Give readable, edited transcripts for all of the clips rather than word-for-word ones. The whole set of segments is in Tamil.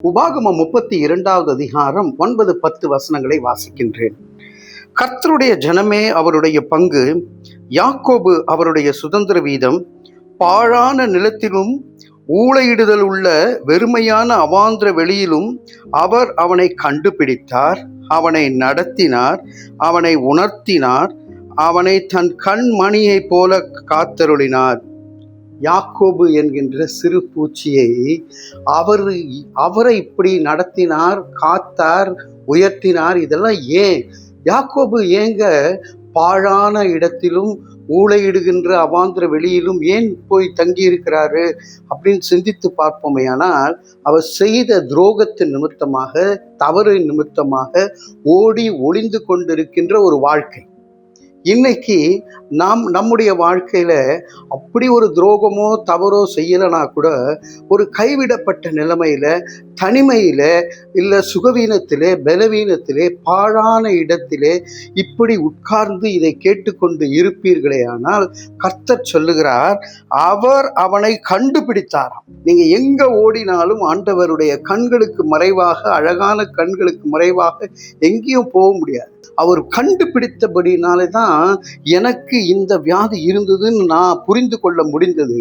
உபாகமம் 32வது அதிகாரம் 9-10 வசனங்களை வாசிக்கின்றேன். கர்த்தருடைய ஜனமே அவருடைய பங்கு, யாக்கோபு அவருடைய சுதந்திர வீதம். பாழான நிலத்திலும் ஊளையிடுதல் உள்ள வெறுமையான அவாந்திர வெளியிலும் அவர் அவனை கண்டுபிடித்தார், அவனை நடத்தினார், அவனை உணர்த்தினார், அவனை தன் கண்மணியை போல காத்தருளினார். யாக்கோபு என்கின்ற சிறு பூச்சியை அவரை இப்படி நடத்தினார், காத்தார், உயர்த்தினார். இதெல்லாம் ஏன்? யாக்கோபு ஏங்க பாழான இடத்திலும் ஊளையிடுகின்ற அவாந்திர வெளியிலும் ஏன் போய் தங்கி இருக்கிறாரு அப்படின்னு சிந்தித்து பார்ப்போமே. ஆனால் அவர் செய்த துரோகத்தின் நிமித்தமாக, தவறு நிமித்தமாக ஓடி ஒளிந்து கொண்டிருக்கின்ற ஒரு வாழ்க்கை. இன்னைக்கு நம்முடைய வாழ்க்கையில அப்படி ஒரு துரோகமோ தவறோ செய்யலைனா கூட ஒரு கைவிடப்பட்ட நிலைமையில, தனிமையில, இல்லை சுகவீனத்திலே, பலவீனத்திலே, பாழான இடத்திலே இப்படி உட்கார்ந்து இதை கேட்டுக்கொண்டு இருப்பீர்களே ஆனால் கர்த்தர் சொல்லுகிறார், அவர் அவனை கண்டுபிடித்தாராம். நீங்க எங்க ஓடினாலும் ஆண்டவருடைய கண்களுக்கு மறைவாக, அழகான கண்களுக்கு மறைவாக எங்கேயும் போக முடியாது. அவர் கண்டுபிடித்தபடினாலே தான் எனக்கு இந்த வியாதி இருந்ததுன்னு நான் புரிந்து கொள்ள முடிந்தது.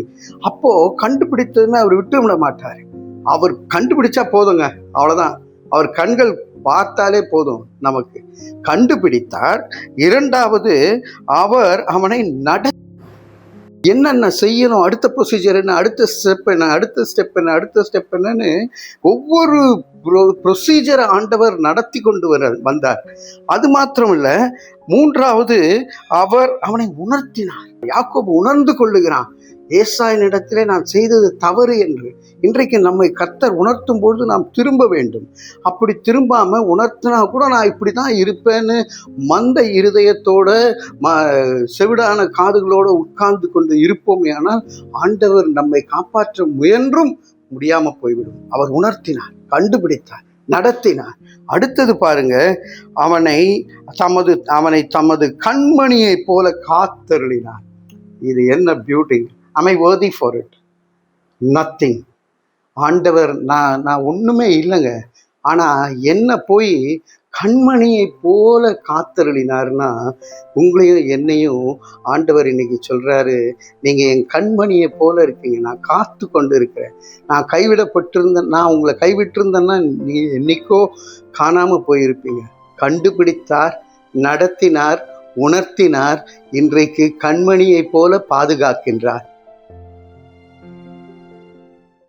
அப்போ கண்டுபிடித்ததுமே அவர் விட்டு விட மாட்டார். அவர் கண்டுபிடிச்சா போதுங்க, அவ்வளவுதான். அவர் கண்கள் பார்த்தாலே போதும். நமக்கு கண்டுபிடித்தார். இரண்டாவது, அவர் அவனை என்னென்ன செய்யணும், அடுத்த ப்ரொசீஜர் என்ன, அடுத்த ஸ்டெப் என்ன, அடுத்த ஸ்டெப் என்ன, அடுத்த ஸ்டெப் என்னன்னு ஒவ்வொரு ப்ரொசீஜரை ஆண்டவர் நடத்தி கொண்டு வந்தார். அது மாத்திரம் இல்லை, மூன்றாவது அவர் அவனை உணர்த்தினார். யாக்கோபு உணர்ந்து கொள்ளுகிறான், ஏசாயினிடத்திலே நான் செய்தது தவறு என்று. இன்றைக்கு நம்மை கர்த்தர் உணர்த்தும் பொழுது நாம் திரும்ப வேண்டும். அப்படி திரும்பாம உணர்த்தினா கூட நான் இப்படி தான் இருப்பேன்னு மந்த இருதயத்தோட செவிடான காதுகளோடு உட்கார்ந்து கொண்டு இருப்போமே ஆனால் ஆண்டவர் நம்மை காப்பாற்ற முயன்றும் முடியாம போய்விடும். அவர் உணர்த்தினார், கண்டுபிடித்தார், நடத்தினார். அடுத்தது பாருங்க, அவனை தமது கண்மணியை போல காத்தருளினார். இது என்ன beauty! Am I worthy for it? Nothing. ஆண்டவர் நான் ஒன்றுமே இல்லைங்க, ஆனால் என்ன போய் கண்மணியை போல காத்தருளினார்னா, உங்களையும் என்னையும் ஆண்டவர் இன்னைக்கு சொல்கிறாரு, நீங்கள் என் கண்மணியை போல இருக்கீங்க, நான் காத்து கொண்டு இருக்கிறேன். நான் கைவிடப்பட்டிருந்தேன், நான் உங்களை கைவிட்டிருந்தேன்னா நீ என்னைக்கோ காணாமல் போயிருப்பீங்க. கண்டுபிடித்தார், நடத்தினார், உணர்த்தினார், இன்றைக்கு கண்மணியை போல பாதுகாக்கின்றார்.